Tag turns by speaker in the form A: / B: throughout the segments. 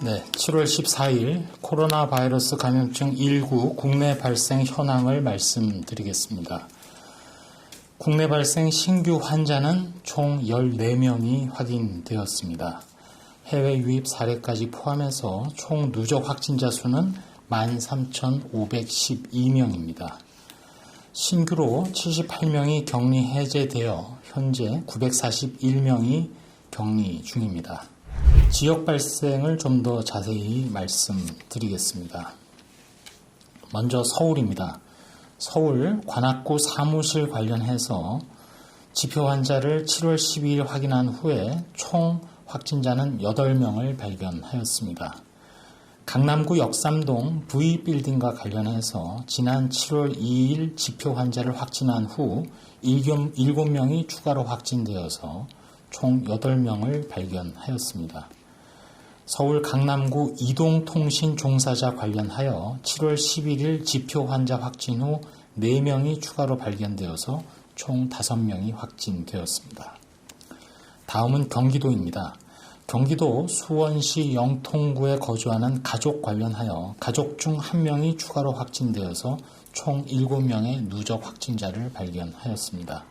A: 네, 7월 14일 코로나 바이러스 감염증 19 국내 발생 현황을 말씀드리겠습니다. 국내 발생 신규 환자는 총 14명이 확인되었습니다. 해외 유입 사례까지 포함해서 총 누적 확진자 수는 13,512명입니다. 신규로 78명이 격리 해제되어 현재 941명이 격리 중입니다. 지역 발생을 좀 더 자세히 말씀드리겠습니다. 먼저 서울입니다. 서울 관악구 사무실 관련해서 지표 환자를 7월 12일 확인한 후에 총 확진자는 8명을 발견하였습니다. 강남구 역삼동 V빌딩과 관련해서 지난 7월 2일 지표 환자를 확진한 후 7명이 추가로 확진되어서 총 8명을 발견하였습니다. 서울 강남구 이동통신 종사자 관련하여 7월 11일 지표 환자 확진 후 4명이 추가로 발견되어서 총 5명이 확진되었습니다. 다음은 경기도입니다. 경기도 수원시 영통구에 거주하는 가족 관련하여 가족 중 1명이 추가로 확진되어서 총 7명의 누적 확진자를 발견하였습니다.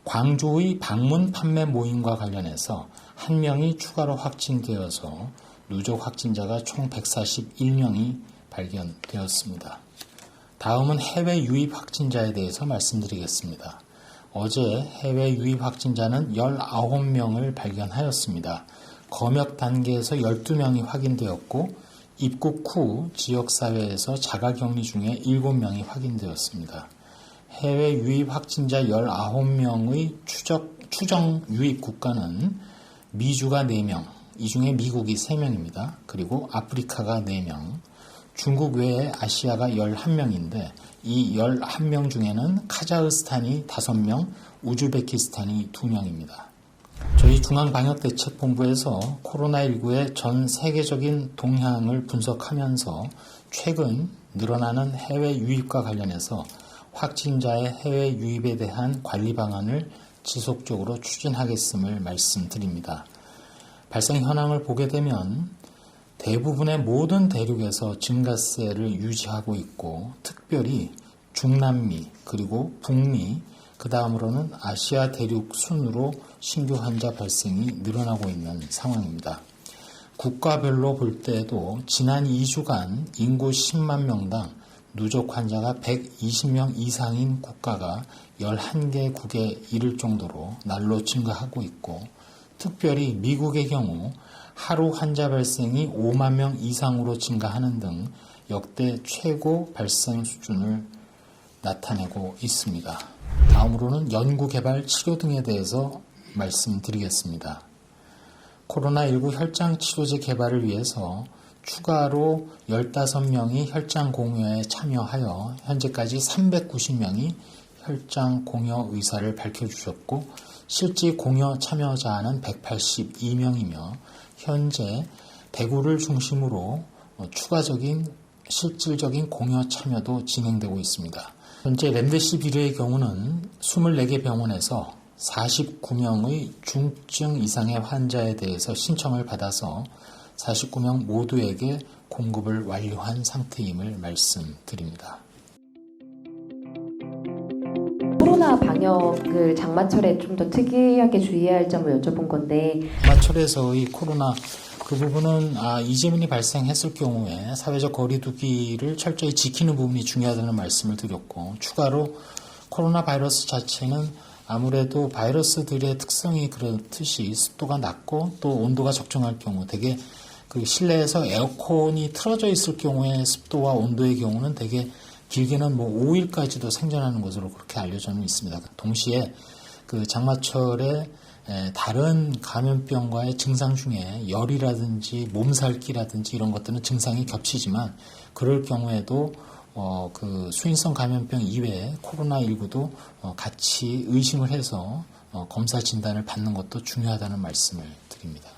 A: 광주의 방문 판매 모임과 관련해서 1명이 추가로 확진되어서 누적 확진자가 총 141명이 발견되었습니다. 다음은 해외 유입 확진자에 대해서 말씀드리겠습니다. 어제 해외 유입 확진자는 19명을 발견하였습니다. 검역 단계에서 12명이 확인되었고 입국 후 지역사회에서 자가격리 중에 7명이 확인되었습니다. 해외 유입 확진자 19명의 추정 유입 국가는 미주가 4명, 이 중에 미국이 3명입니다. 그리고 아프리카가 4명, 중국 외에 아시아가 11명인데 이 11명 중에는 카자흐스탄이 5명, 우즈베키스탄이 2명입니다. 저희 중앙방역대책본부에서 코로나19의 전 세계적인 동향을 분석하면서 최근 늘어나는 해외 유입과 관련해서 확진자의 해외 유입에 대한 관리 방안을 지속적으로 추진하겠음을 말씀드립니다. 발생 현황을 보게 되면 대부분의 모든 대륙에서 증가세를 유지하고 있고 특별히 중남미 그리고 북미 그 다음으로는 아시아 대륙 순으로 신규 환자 발생이 늘어나고 있는 상황입니다. 국가별로 볼 때에도 지난 2주간 인구 10만 명당 누적 환자가 120명 이상인 국가가 11개국에 이를 정도로 날로 증가하고 있고 특별히 미국의 경우 하루 환자 발생이 5만 명 이상으로 증가하는 등 역대 최고 발생 수준을 나타내고 있습니다. 다음으로는 연구개발 치료 등에 대해서 말씀드리겠습니다. 코로나19 혈장 치료제 개발을 위해서 추가로 15명이 혈장 공여에 참여하여 현재까지 390명이 혈장 공여 의사를 밝혀주셨고 실제 공여 참여자는 182명이며 현재 대구를 중심으로 추가적인 실질적인 공여 참여도 진행되고 있습니다. 현재 렘데시비르의 경우는 24개 병원에서 49명의 중증 이상의 환자에 대해서 신청을 받아서 49명 모두에게 공급을 완료한 상태임을 말씀드립니다.
B: 코로나 방역을 장마철에 좀 더 특이하게 주의해야 할 점을 여쭤본 건데
A: 장마철에서의 코로나 그 부분은 이재민이 발생했을 경우에 사회적 거리두기를 철저히 지키는 부분이 중요하다는 말씀을 드렸고 추가로 코로나 바이러스 자체는 아무래도 바이러스들의 특성이 그렇듯이 습도가 낮고 또 온도가 적정할 경우 되게 그 실내에서 에어컨이 틀어져 있을 경우에 습도와 온도의 경우는 되게 길게는 5일까지도 생존하는 것으로 그렇게 알려져 있습니다. 동시에 그 장마철에 다른 감염병과의 증상 중에 열이라든지 몸살기라든지 이런 것들은 증상이 겹치지만 그럴 경우에도 그 수인성 감염병 이외에 코로나19도 같이 의심을 해서 검사 진단을 받는 것도 중요하다는 말씀을 드립니다.